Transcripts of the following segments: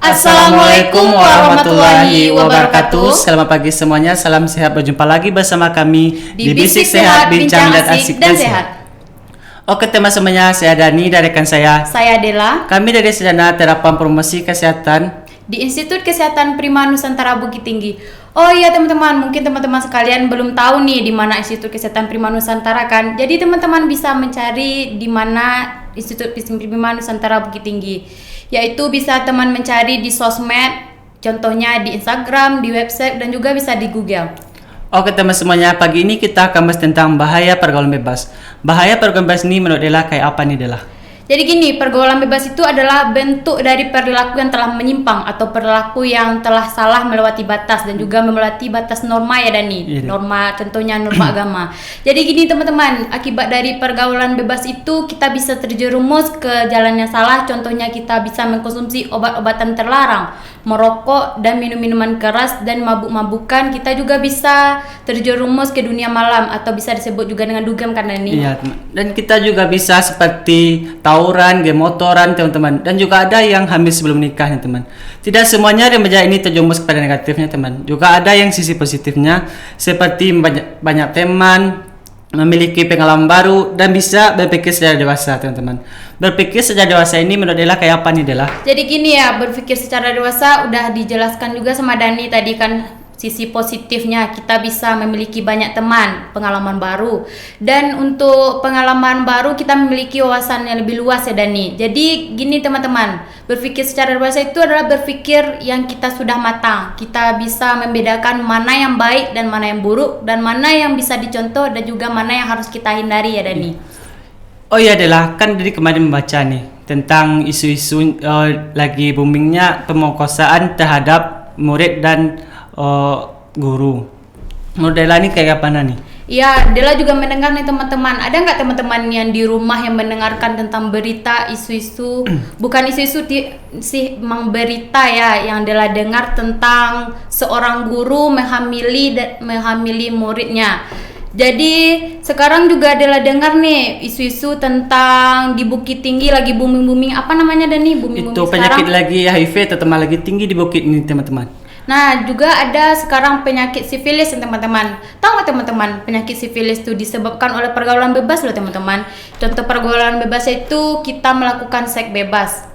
Assalamualaikum warahmatullahi wabarakatuh. Selamat pagi semuanya, salam sehat. Berjumpa lagi bersama kami di Bisik Sehat, Bincang dan Asik dan Sehat. Oke teman semuanya, saya Dani dari rekan saya Dela. Kami dari Sarjana Terapan Promosi Kesehatan di Institut Kesehatan Prima Nusantara Bukit Tinggi. Oh iya teman-teman, mungkin teman-teman sekalian belum tahu nih di mana Institut Kesehatan Prima Nusantara kan. Jadi teman-teman bisa mencari di mana Institut Prima Nusantara Bukit Tinggi. Yaitu bisa teman mencari di sosmed, contohnya di Instagram, di website, dan juga bisa di Google. Oke teman semuanya, pagi ini kita akan bahas tentang bahaya pergaulan bebas. Bahaya pergaulan bebas ini menurut Dela kayak apa nih Dela? Jadi gini, pergaulan bebas itu adalah bentuk dari perilaku yang telah menyimpang atau perilaku yang telah salah melewati batas dan juga melewati batas norma ya Dani. Norma, contohnya norma agama. Jadi gini teman-teman, akibat dari pergaulan bebas itu kita bisa terjerumus ke jalan yang salah. Contohnya kita bisa mengkonsumsi obat-obatan terlarang, merokok dan minum-minuman keras dan mabuk-mabukan. Kita juga bisa terjerumus ke dunia malam atau bisa disebut juga dengan dugem kan Dani. Iya, dan kita juga bisa seperti tawuran, game motoran teman-teman, dan juga ada yang hamil sebelum nikah nih teman. Tidak semuanya remaja ini terjumus kepada negatifnya teman, juga ada yang sisi positifnya seperti banyak teman, memiliki pengalaman baru, dan bisa berpikir secara dewasa teman-teman. Berpikir secara dewasa ini menurut Dela kayak apa nih Dela? Jadi gini ya, berpikir secara dewasa udah dijelaskan juga sama Dani tadi kan. Sisi positifnya kita bisa memiliki banyak teman, pengalaman baru. Dan untuk pengalaman baru kita memiliki wawasan yang lebih luas ya Dani. Jadi gini teman-teman, berpikir secara dewasa itu adalah berpikir yang kita sudah matang. Kita bisa membedakan mana yang baik dan mana yang buruk, dan mana yang bisa dicontoh dan juga mana yang harus kita hindari ya Dani. Oh iya Dela, kan dari kemarin membaca nih tentang isu-isu lagi boomingnya pemerkosaan terhadap murid dan guru. Menurut Dela ini kayak apa nih? Iya, Dela juga mendengar nih teman-teman. Ada nggak teman-teman yang di rumah yang mendengarkan tentang berita isu-isu, bukan isu-isu sih, memang berita ya yang Dela dengar tentang seorang guru menghamili muridnya. Jadi sekarang juga Dela dengar nih isu-isu tentang di Bukit Tinggi lagi booming apa namanya Dani? Booming itu penyakit sekarang lagi HIV terutama lagi tinggi di Bukit ini teman-teman. Nah, juga ada sekarang penyakit sifilis teman-teman. Tahu nggak teman-teman, penyakit sifilis itu disebabkan oleh pergaulan bebas loh teman-teman. Contoh pergaulan bebas itu kita melakukan seks bebas.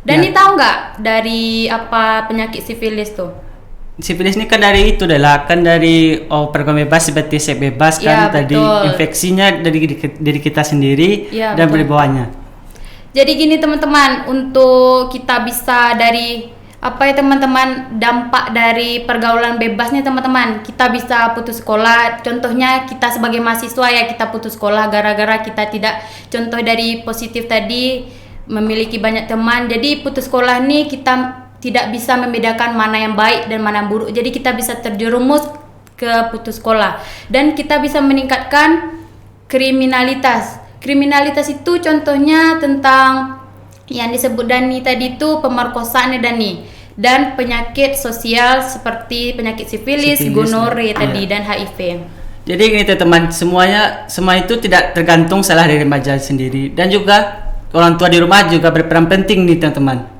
Dan ini tahu nggak dari apa penyakit sifilis tuh? Sifilis ini kan dari itu adalah kan dari pergaulan bebas seperti seks bebas kan tadi betul. Infeksinya dari diri kita sendiri dan berbawanya. Jadi gini teman-teman, untuk kita bisa dari apa ya teman-teman, dampak dari pergaulan bebas nih teman-teman, kita bisa putus sekolah. Contohnya kita sebagai mahasiswa ya, kita putus sekolah gara-gara kita tidak, contoh dari positif tadi memiliki banyak teman, jadi putus sekolah nih kita tidak bisa membedakan mana yang baik dan mana yang buruk, jadi kita bisa terjerumus ke putus sekolah. Dan kita bisa meningkatkan kriminalitas itu contohnya tentang yang disebut Dani tadi itu pemerkosaan ya Dani, dan penyakit sosial seperti penyakit sifilis, gonore tadi dan HIV. Jadi ini teman-teman, semua itu tidak tergantung salah dari remaja sendiri, dan juga orang tua di rumah juga berperan penting nih teman-teman.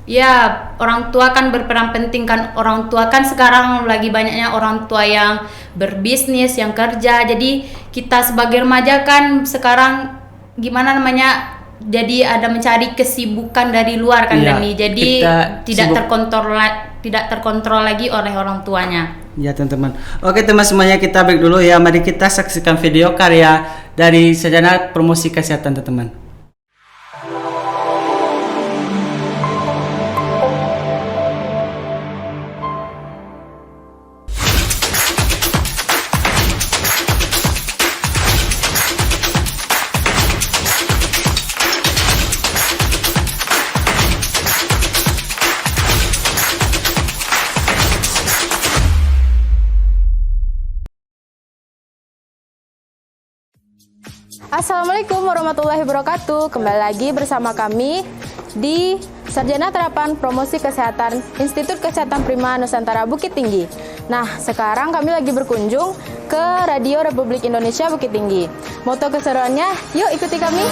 Ya, orang tua kan berperan penting kan. Orang tua kan sekarang lagi banyaknya orang tua yang berbisnis, yang kerja. Jadi kita sebagai remaja kan sekarang gimana namanya, jadi ada mencari kesibukan dari luar kan Dani. Jadi tidak terkontrol lagi oleh orang tuanya. Ya teman-teman. Oke teman semuanya, kita break dulu ya. Mari kita saksikan video karya dari Sarjana Promosi Kesehatan teman-teman. Assalamualaikum warahmatullahi wabarakatuh. Kembali lagi bersama kami di Sarjana Terapan Promosi Kesehatan Institut Kesehatan Prima Nusantara Bukit Tinggi. Nah, sekarang kami lagi berkunjung ke Radio Republik Indonesia Bukit Tinggi. Moto keseruannya, yuk ikuti kami.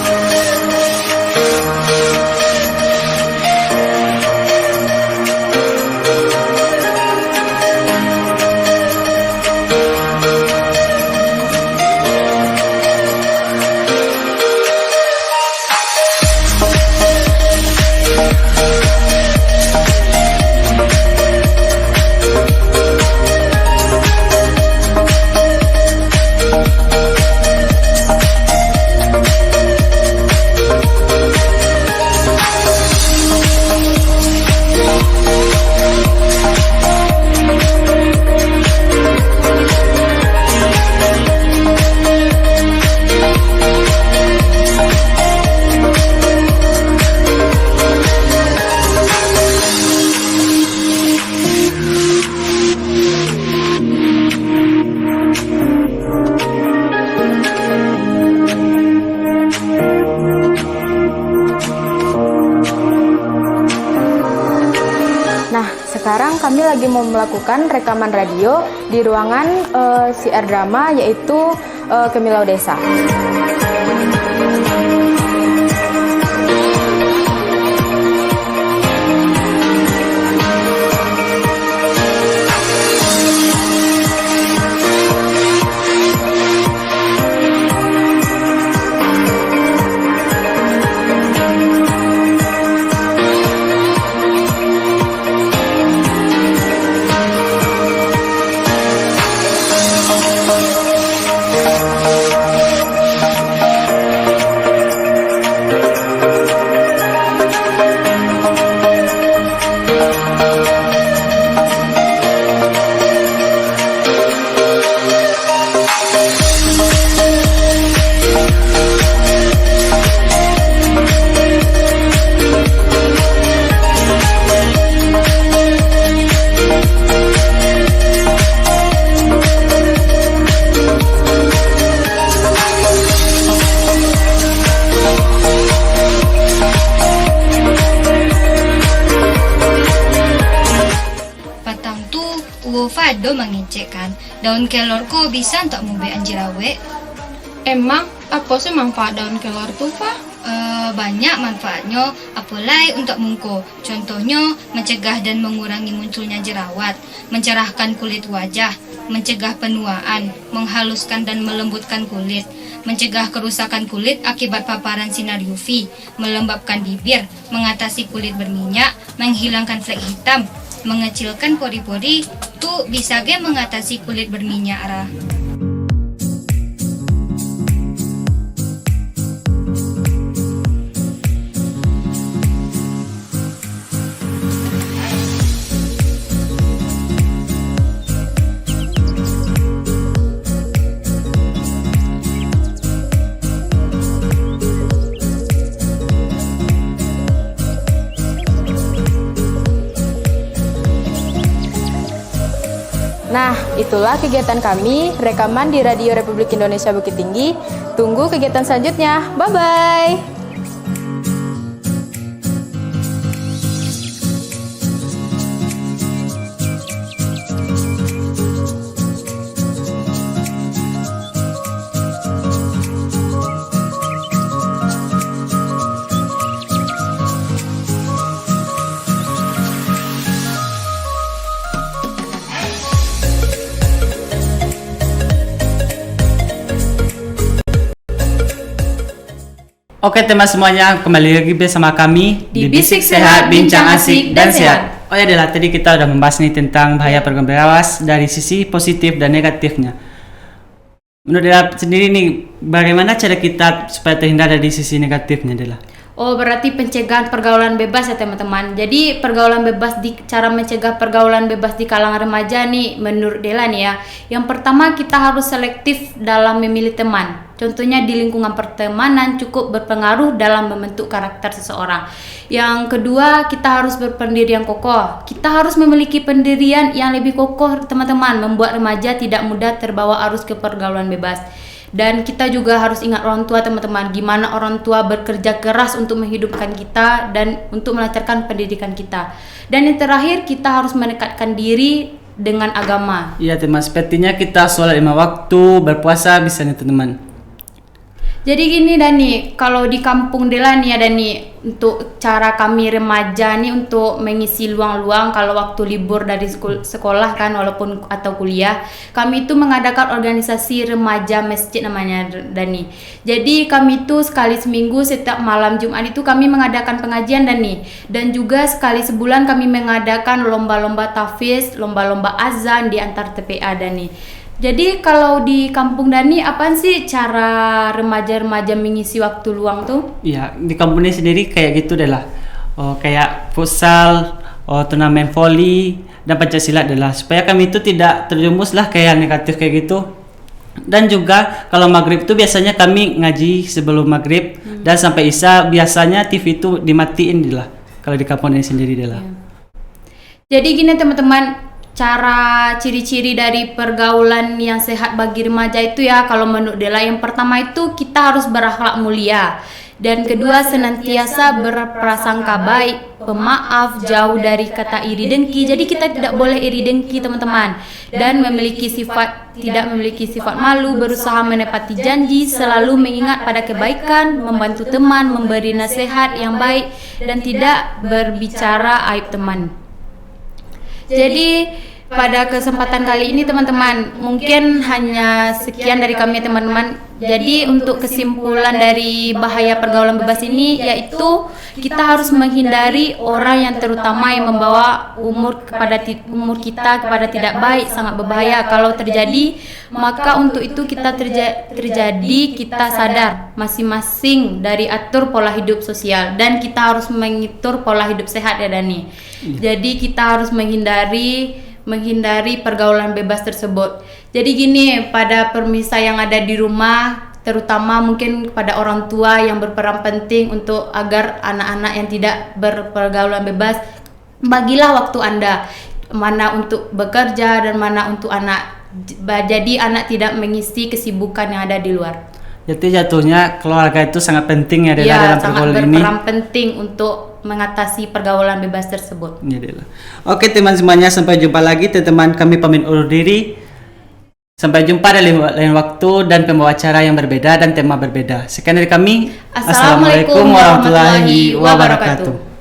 lagi mau melakukan rekaman radio di ruangan siar drama, yaitu Kemilau Desa. Fado mengecekkan daun kelor kok bisa untuk membuat anjirawe. Emang apa sih manfaat daun kelor tuh, Pak? Banyak manfaatnya, apalagi untuk mungko. Contohnya mencegah dan mengurangi munculnya jerawat, mencerahkan kulit wajah, mencegah penuaan, menghaluskan dan melembutkan kulit, mencegah kerusakan kulit akibat paparan sinar UV, melembabkan bibir, mengatasi kulit berminyak, menghilangkan flek hitam, mengecilkan pori-pori, tuh bisa ge mengatasi kulit berminyak arah. Nah, itulah kegiatan kami, rekaman di Radio Republik Indonesia Bukit Tinggi. Tunggu kegiatan selanjutnya. Bye-bye! Oke teman semuanya, kembali lagi bersama kami di Bisik Sehat, Bincang Asik dan Sehat. Oh ya adalah tadi kita udah membahas nih tentang bahaya program pengawas dari sisi positif dan negatifnya. Menurut Dela sendiri nih, bagaimana cara kita supaya terhindar dari sisi negatifnya, Dela? Oh, berarti pencegahan pergaulan bebas ya teman-teman. Jadi pergaulan bebas, cara mencegah pergaulan bebas di kalangan remaja nih menurut Dela nih ya. Yang pertama, kita harus selektif dalam memilih teman. Contohnya di lingkungan pertemanan cukup berpengaruh dalam membentuk karakter seseorang. Yang kedua, kita harus berpendirian kokoh. Kita harus memiliki pendirian yang lebih kokoh teman-teman, membuat remaja tidak mudah terbawa arus ke pergaulan bebas. Dan kita juga harus ingat orang tua teman-teman, gimana orang tua bekerja keras untuk menghidupkan kita dan untuk melancarkan pendidikan kita. Dan yang terakhir, kita harus mendekatkan diri dengan agama. Iya teman, sepertinya kita sholat 5 waktu, berpuasa bisa nih teman. Jadi gini Dani, kalau di kampung Dela nih ya Dani, untuk cara kami remaja nih untuk mengisi luang-luang kalau waktu libur dari sekolah kan walaupun atau kuliah, kami itu mengadakan organisasi remaja masjid namanya Dani. Jadi kami itu sekali seminggu setiap malam Jumat itu kami mengadakan pengajian Dani, dan juga sekali sebulan kami mengadakan lomba-lomba tahfiz, lomba-lomba azan di antar TPA Dani. Jadi kalau di kampung Dani, apaan sih cara remaja-remaja mengisi waktu luang tuh? Iya, di kampung ini sendiri kayak gitu deh lah. Kayak futsal, turnamen voli, dan Pancasila deh lah. Supaya kami itu tidak terjerumus lah kayak negatif kayak gitu. Dan juga kalau maghrib itu biasanya kami ngaji sebelum maghrib. Dan sampai isya biasanya TV itu dimatiin deh lah. Kalau di kampung ini sendiri deh lah. Jadi gini teman-teman, cara ciri-ciri dari pergaulan yang sehat bagi remaja itu ya, kalau menurut Dela yang pertama itu kita harus berakhlak mulia, dan kedua senantiasa berprasangka baik, pemaaf, jauh dari kata iri dengki. Jadi kita tidak boleh iri dengki teman-teman, dan tidak memiliki sifat malu, berusaha menepati janji, selalu mengingat pada kebaikan, membantu teman, memberi nasihat yang baik, dan tidak berbicara aib teman. Jadi pada kesempatan kali ini teman-teman, mungkin hanya sekian dari kami teman-teman. Jadi untuk kesimpulan dari bahaya pergaulan bebas ini, yaitu kita harus menghindari orang yang terutama yang membawa umur kita kepada tidak baik, sangat berbahaya. Kalau terjadi, maka untuk itu kita kita sadar masing-masing dari atur pola hidup sosial, dan kita harus mengatur pola hidup sehat ya Dani. Jadi kita harus menghindari pergaulan bebas tersebut. Jadi gini, pada pemirsa yang ada di rumah, terutama mungkin pada orang tua yang berperan penting untuk agar anak-anak yang tidak berpergaulan bebas, bagilah waktu Anda, mana untuk bekerja dan mana untuk anak. Jadi anak tidak mengisi kesibukan yang ada di luar. Jadi jatuhnya keluarga itu sangat penting ya dalam pergaulan ini. Sangat berperan penting untuk mengatasi pergaulan bebas tersebut. Oke teman semuanya, sampai jumpa lagi teman-teman, kami pamit undur diri. Sampai jumpa di lain waktu dan pembawa acara yang berbeda dan tema berbeda. Sekian dari kami. Assalamualaikum warahmatullahi wabarakatuh.